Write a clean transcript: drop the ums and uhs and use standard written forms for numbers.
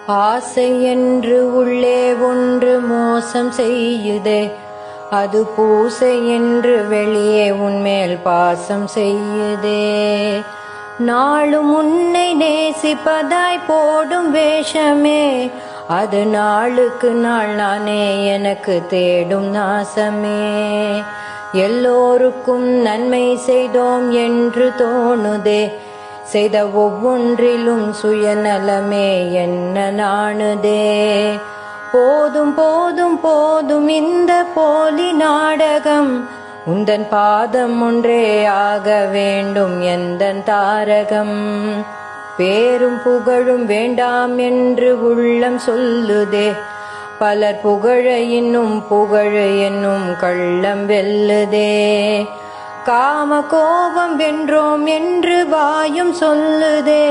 ஆசை என்று உள்ளே ஒன்று மோசம் செய்யுதே, அது பூசை என்று வெளியே உன்மேல் பாசம் செய்யுதே. நாளும் உன்னை நேசிப்பதாய் போடும் வேஷமே, அது நாளுக்கு நாள் நானே எனக்கு தேடும் நாசமே. எல்லோருக்கும் நன்மை செய்தோம் என்று தோணுதே, செய்த ஒவ்வொன்றிலும் சுயநலமே என்ன நாணுதே. போதும் போதும் போதும் இந்த போலி நாடகம், உந்தன் பாதம் ஒன்றே ஆக வேண்டும் எந்தன் தாரகம். பேரும் புகழும் வேண்டாம் என்று உள்ளம் சொல்லுதே, பலர் புகழ இன்னும் புகழ என்னும் கள்ளம் வெல்லுதே. காம கோபம் வென்றோம் என்று வாயும் சொல்லுதே.